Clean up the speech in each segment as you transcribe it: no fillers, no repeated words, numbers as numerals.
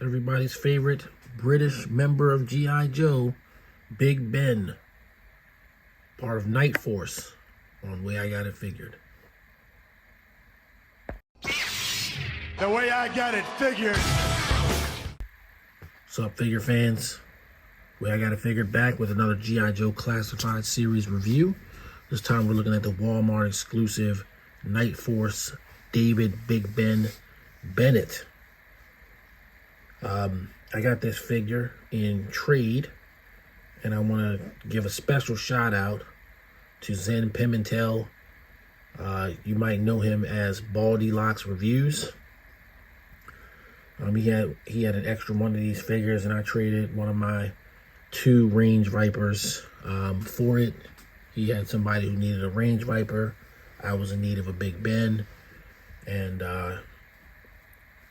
Everybody's favorite British member of G.I. Joe, Big Ben, part of Night Force, on Way I Got It Figured. The way I got it figured. What's up, figure fans? Way I Got It Figured back with another G.I. Joe Classified Series review. This time we're looking at the Walmart exclusive Night Force David Big Ben Bennett. I got this figure in trade, and I want to give a special shout out to Zen Pimentel. You might know him as Baldy Locks Reviews. He had an extra one of these figures, and I traded one of my 2 Range Vipers for it. He had somebody who needed a Range Viper. I was in need of a Big Ben, and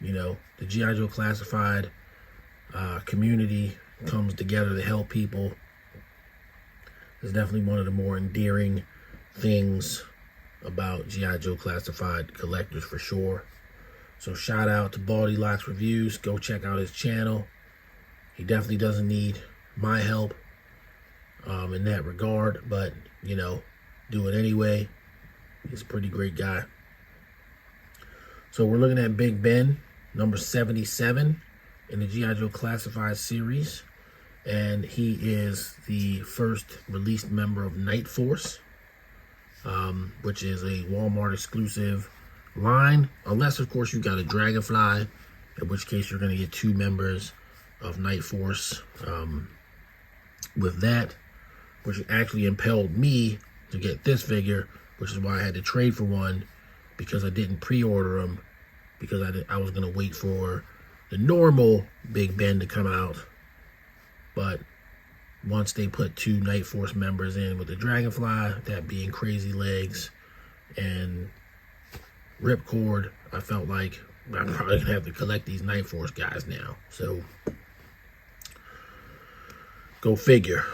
you know, the G.I. Joe Classified community comes together to help people. It's definitely one of the more endearing things about G.I. Joe Classified collectors for sure. So shout out to Baldy Locks Reviews. Go check out his channel. He definitely doesn't need my help in that regard, but you know, do it anyway. He's a pretty great guy. So we're looking at Big Ben, number 77 in the G.I. Joe Classified series, and he is the first released member of Night Force, which is a Walmart exclusive line, unless of course you got a Dragonfly, in which case you're going to get 2 members of Night Force with that, which actually impelled me to get this figure, which is why I had to trade for one, because I didn't pre-order them, because I was going to wait for the normal Big Ben to come out. But once they put 2 Night Force members in with the Dragonfly, that being Crazy Legs and Ripcord, I felt like I'm probably going to have to collect these Night Force guys now. So, go figure.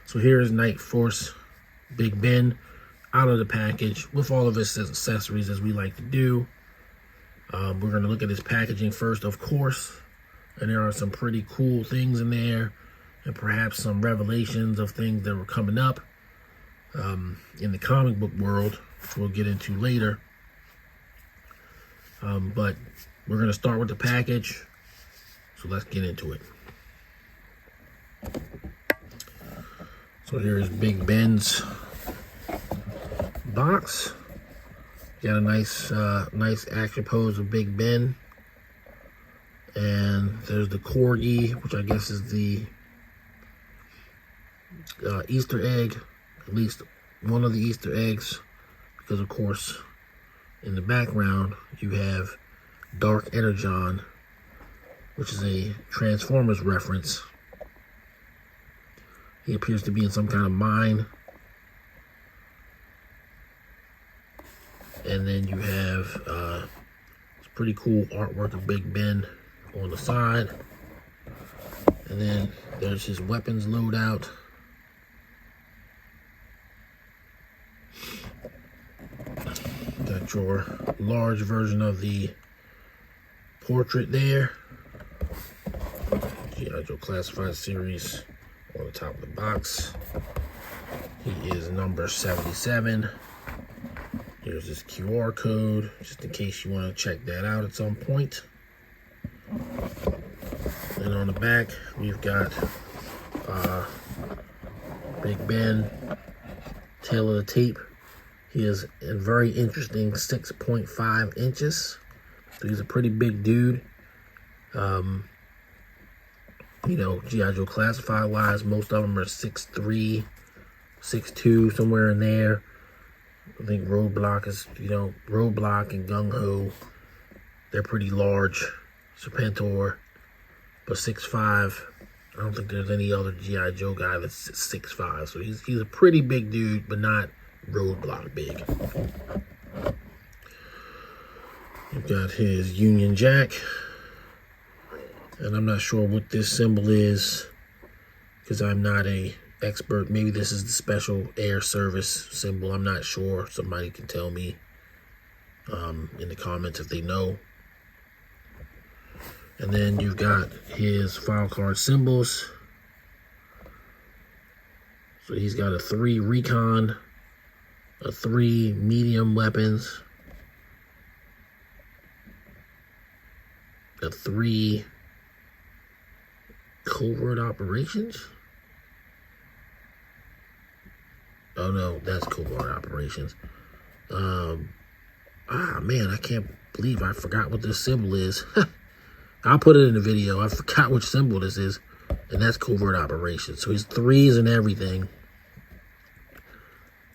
So here's Night Force Big Ben out of the package with all of his accessories, as we like to do. We're going to look at his packaging first, of course, and there are some pretty cool things in there, and perhaps some revelations of things that were coming up in the comic book world, which we'll get into later. But we're going to start with the package, so let's get into it. So here's Big Ben's box. Got a nice action pose of Big Ben, and there's the corgi, which I guess is the Easter egg, at least one of the Easter eggs, because of course in the background you have Dark Energon, which is a Transformers reference. He appears to be in some kind of mine. And then you have this pretty cool artwork of Big Ben on the side. And then there's his weapons loadout. Got your large version of the portrait there. G.I. Joe Classified series on the top of the box. He is number 77. Here's this QR code, just in case you want to check that out at some point. And on the back, we've got Big Ben, tail of the tape. He is a very interesting 6.5 inches. So he's a pretty big dude. You know, G.I. Joe Classified wise, most of them are 6'3", 6'2", somewhere in there. I think Roadblock is, you know, Roadblock and Gung Ho, they're pretty large. Serpentor, but 6'5". I don't think there's any other G.I. Joe guy that's 6'5". So he's a pretty big dude, but not Roadblock big. You've got his Union Jack. And I'm not sure what this symbol is, because I'm not a expert. Maybe this is the Special Air Service symbol. I'm not sure. Somebody can tell me in the comments if they know. And then you've got his file card symbols. So he's got a 3 Recon, a 3 medium weapons, a 3 covert operations. Oh no, that's covert operations. Man, I can't believe I forgot what this symbol is. I'll put it in the video. I forgot which symbol this is, and that's covert operations. So he's 3s and everything.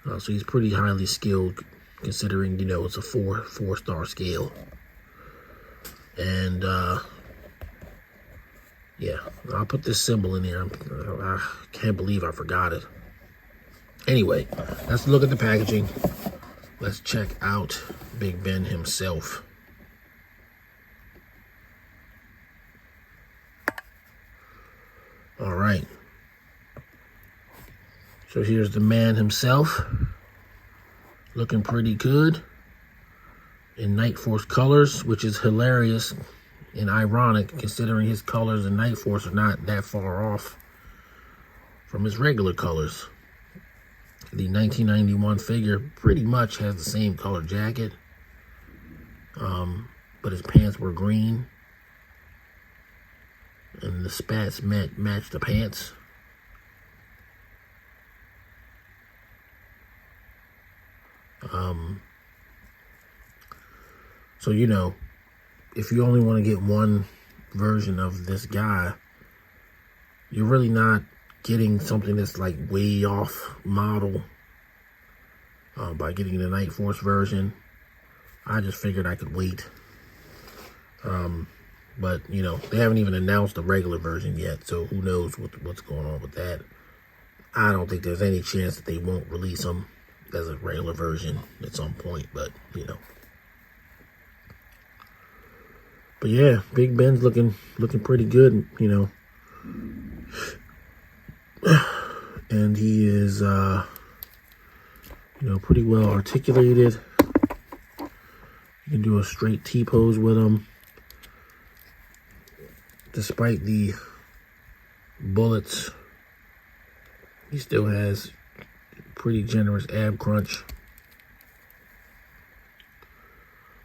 So he's pretty highly skilled, considering, you know, it's a four-star scale. And yeah, I'll put this symbol in here. I can't believe I forgot it. Anyway, let's look at the packaging. Let's check out Big Ben himself. All right. So here's the man himself. Looking pretty good. In Night Force colors, which is hilarious and ironic considering his colors in Night Force are not that far off from his regular colors. The 1991 figure pretty much has the same color jacket, but his pants were green, and the spats matched the pants. So, you know, if you only want to get one version of this guy, you're really not getting something that's like way off model by getting the Night Force version. I just figured I could wait. But, you know, they haven't even announced the regular version yet, so who knows what's going on with that. I don't think there's any chance that they won't release them as a regular version at some point, but, you know. But yeah, Big Ben's looking pretty good, you know. And he is, you know, pretty well articulated. You can do a straight T-pose with him. Despite the bullets, he still has pretty generous ab crunch.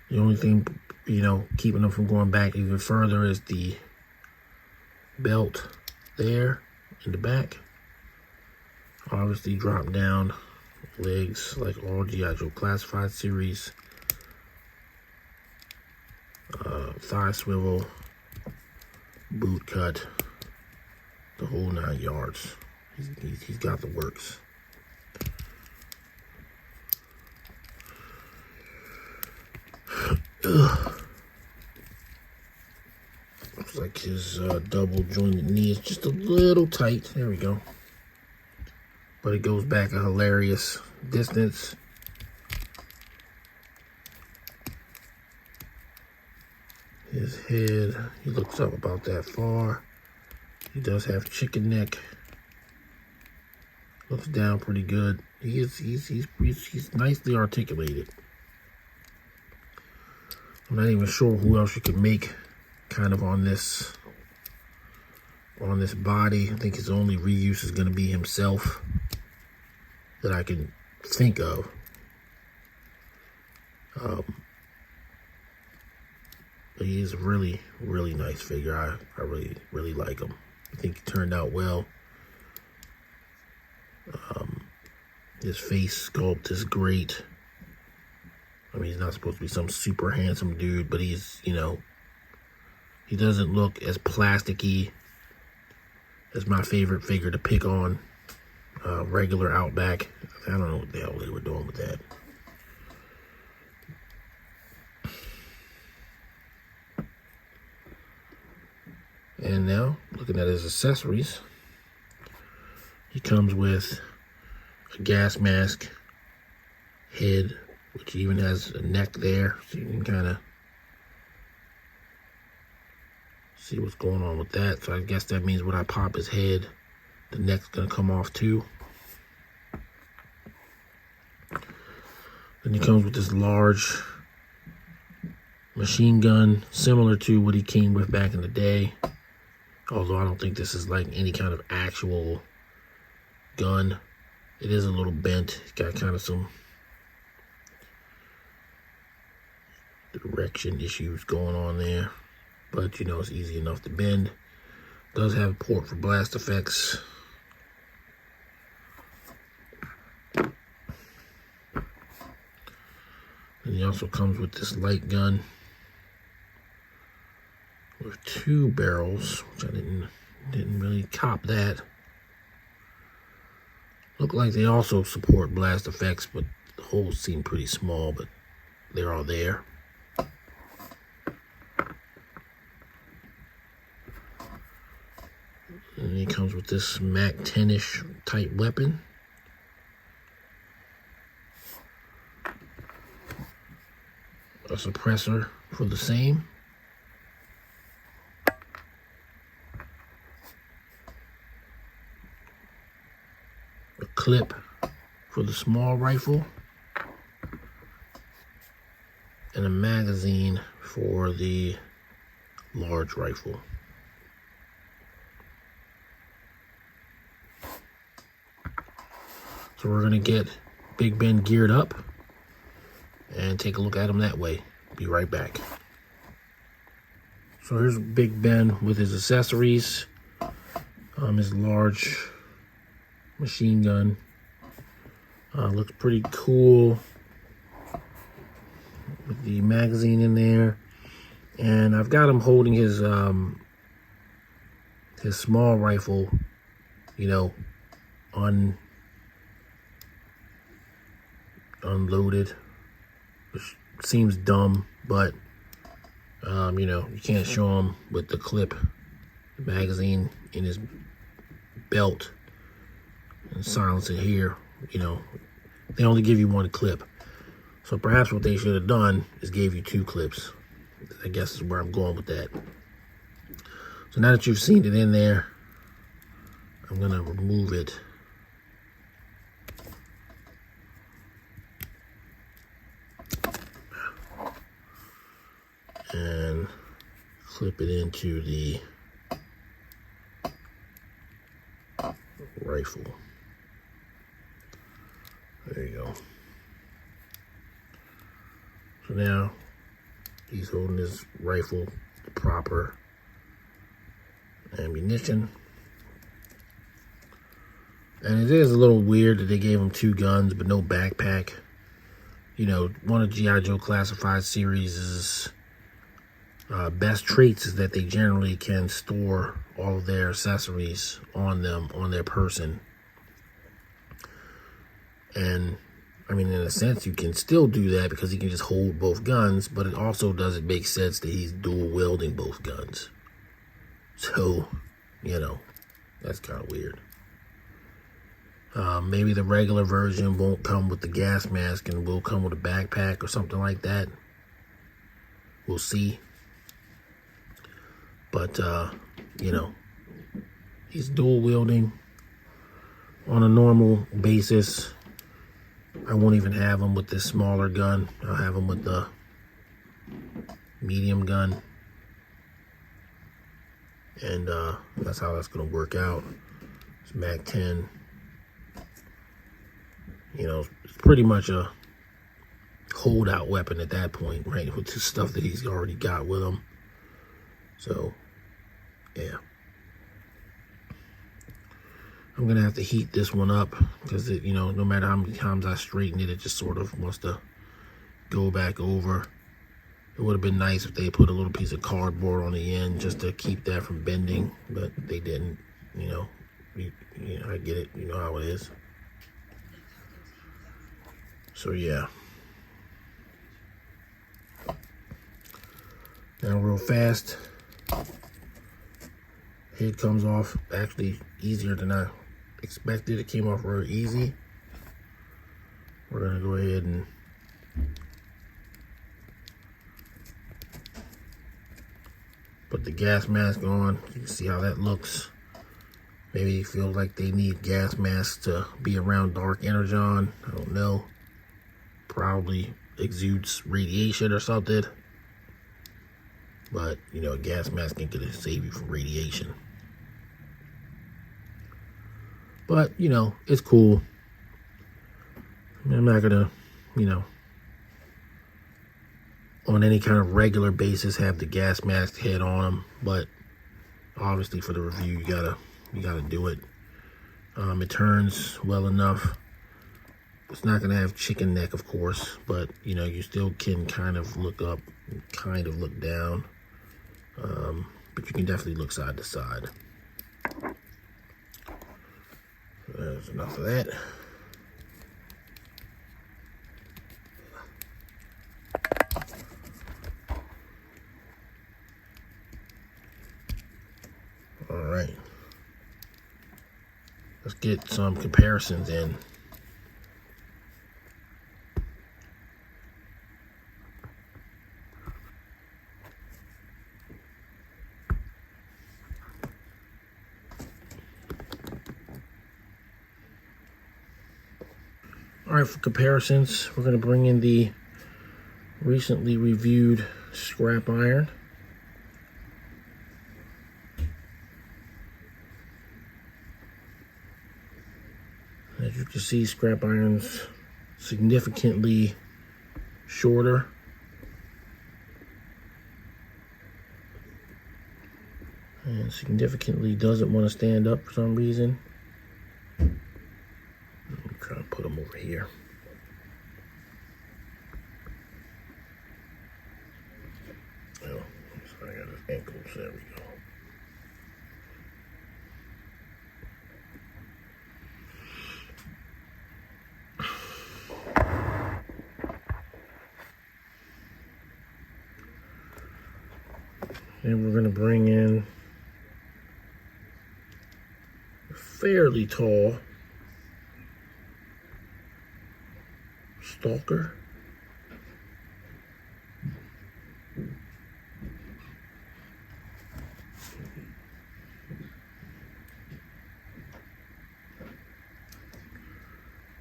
The only thing, you know, keeping him from going back even further is the belt there in the back. Obviously drop down legs like all I.Joe Classified series. Thigh swivel, boot cut, the whole 9 yards. He's got the works. Looks like his double jointed knee is just a little tight. There we go. But it goes back a hilarious distance. His head, he looks up about that far. He does have chicken neck. Looks down pretty good. He's nicely articulated. I'm not even sure who else you could make kind of on this body. I think his only reuse is going to be himself that I can think of. But he is a really, really nice figure. I really, really like him. I think he turned out well. His face sculpt is great. I mean, he's not supposed to be some super handsome dude, but he's, you know, he doesn't look as plasticky as my favorite figure to pick on, regular Outback. I don't know what the hell they were doing with that. And now, looking at his accessories, he comes with a gas mask, head, which even has a neck there, so you can kind of see what's going on with that. So I guess that means when I pop his head, the neck's going to come off too. Then he comes with this large machine gun, similar to what he came with back in the day. Although I don't think this is like any kind of actual gun. It is a little bent. It's got kind of some direction issues going on there. But, you know, it's easy enough to bend. Does have a port for blast effects. And he also comes with this light gun with 2 barrels, which I didn't really cop that. Look like they also support blast effects, but the holes seem pretty small, but they're all there. And he comes with this Mac 10-ish type weapon. A suppressor for the same. A clip for the small rifle. And a magazine for the large rifle. So we're gonna get Big Ben geared up and take a look at him that way. Be right back. So here's Big Ben with his accessories. His large machine gun. Looks pretty cool with the magazine in there. And I've got him holding his small rifle, you know, unloaded, which seems dumb, but you know, you can't show him with the clip, the magazine in his belt and silence it here. You know, they only give you 1 clip, so perhaps what they should have done is gave you 2 clips. I guess is where I'm going with that. So now that you've seen it in there, I'm gonna remove it. And clip it into the rifle. There you go. So now he's holding his rifle, the proper ammunition. And it is a little weird that they gave him 2 guns but no backpack. You know, one of I.Joe Classified series' best traits is that they generally can store all of their accessories on them, on their person. And I mean, in a sense, you can still do that because he can just hold both guns, but it also doesn't make sense that he's dual wielding both guns. So, you know, that's kind of weird. Maybe the regular version won't come with the gas mask and will come with a backpack or something like that. We'll see. But, you know, he's dual wielding on a normal basis. I won't even have him with this smaller gun. I'll have him with the medium gun. And that's how that's going to work out. It's Mac 10. You know, it's pretty much a holdout weapon at that point, right? With the stuff that he's already got with him. So, yeah. I'm going to have to heat this one up because, you know, no matter how many times I straighten it, it just sort of wants to go back over. It would have been nice if they put a little piece of cardboard on the end just to keep that from bending, but they didn't. You know, you know, I get it. You know how it is. So, yeah. Now, real fast. Head comes off actually easier than I expected. It came off very easy. We're going to go ahead and put the gas mask on. You can see how that looks. Maybe you feel like they need gas masks to be around dark energon. I don't know. Probably exudes radiation or something. but you know, a gas mask ain't gonna save you from radiation. But you know, it's cool. I'm not gonna, you know, on any kind of regular basis have the gas mask head on them, but obviously for the review you gotta do it. It turns well enough. It's not gonna have chicken neck, of course, but you know, you still can kind of look up and kind of look down, but you can definitely look side to side. There's enough of that. All right, let's get some comparisons in. All right, for comparisons, we're going to bring in the recently reviewed scrap iron. As you can see, scrap iron's significantly shorter. And significantly doesn't want to stand up for some reason. I'm trying to put them over here. Oh, so I got his ankles. There we go. And we're going to bring in a fairly tall stalker.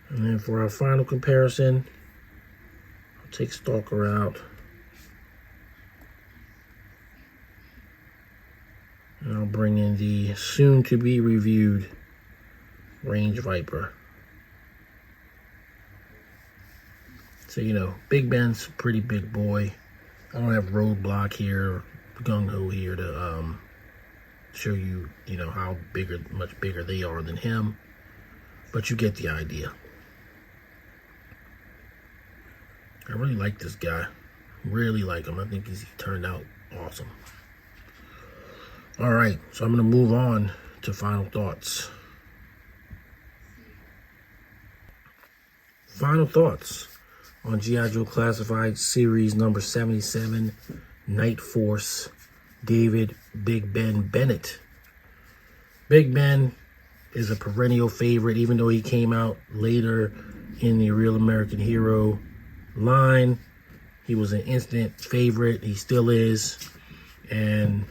And then for our final comparison, I'll take stalker out. And I'll bring in the soon-to-be reviewed Range Viper. So, you know, Big Ben's a pretty big boy. I don't have Roadblock here, or Gung-Ho here to show you, you know, how bigger, much bigger they are than him. But you get the idea. I really like this guy. Really like him. I think he turned out awesome. All right, so I'm going to move on to final thoughts. Final thoughts on G.I. Joe Classified Series number 77, Night Force, David Big Ben Bennett. Big Ben is a perennial favorite, even though he came out later in the Real American Hero line. He was an instant favorite. He still is. And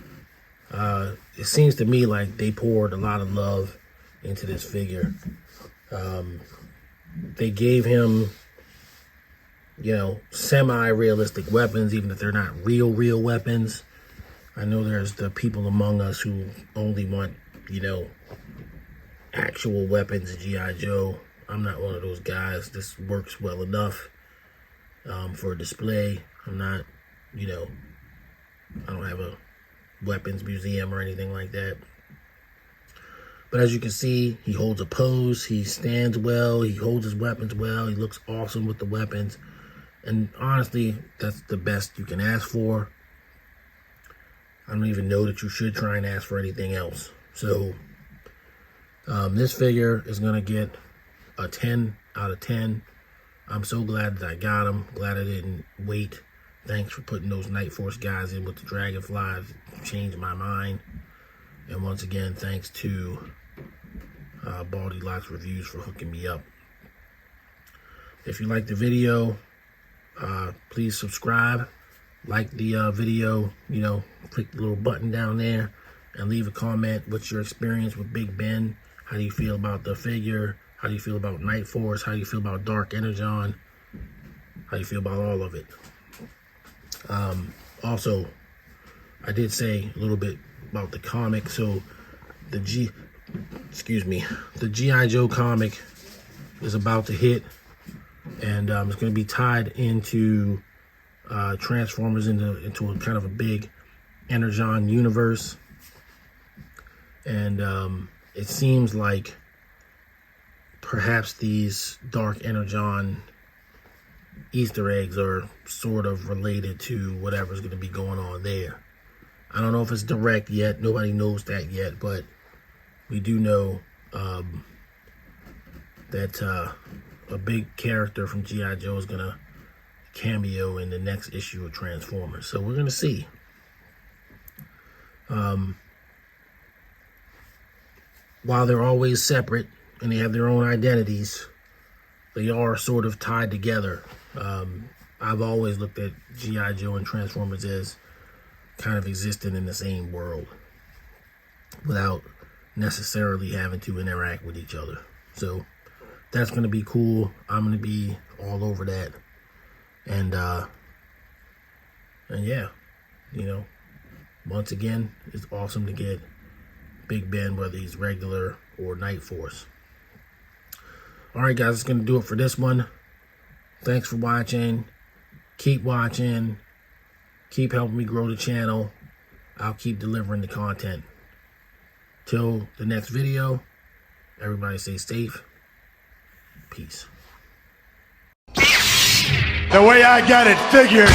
it seems to me like they poured a lot of love into this figure. They gave him, you know, semi-realistic weapons, even if they're not real weapons. I know there's the people among us who only want, you know, actual weapons in G.I. Joe. I'm not one of those guys. This works well enough for display. I'm not, you know, I don't have a weapons museum or anything like that. But as you can see, he holds a pose, he stands well, he holds his weapons well, he looks awesome with the weapons. And honestly, that's the best you can ask for. I don't even know that you should try and ask for anything else. So this figure is going to get a 10 out of 10. I'm so glad that I got him. Glad I didn't wait. Thanks for putting those Night Force guys in with the Dragonflies. Changed my mind. And once again, thanks to Baldy Lots Reviews for hooking me up. If you like the video, please subscribe. Like the video, you know, click the little button down there and leave a comment. What's your experience with Big Ben? How do you feel about the figure? How do you feel about Night Force? How do you feel about Dark Energon? How do you feel about all of it? Also, I did say a little bit about the comic. So the G.I. Joe comic is about to hit, and it's going to be tied into Transformers into a kind of a big Energon universe. And it seems like perhaps these Dark Energon Easter eggs are sort of related to whatever's going to be going on there. I don't know if it's direct yet. Nobody knows that yet, but we do know that a big character from G.I. Joe is going to cameo in the next issue of Transformers. So we're going to see. While they're always separate and they have their own identities, they are sort of tied together. I've always looked at G.I. Joe and Transformers as kind of existing in the same world without necessarily having to interact with each other. So that's going to be cool. I'm going to be all over that. And yeah, you know, once again, it's awesome to get Big Ben, whether he's regular or Night Force. All right, guys, that's going to do it for this one. Thanks for watching. Keep watching. Keep helping me grow the channel. I'll keep delivering the content. Till the next video, everybody stay safe. Peace. The way I got it figured.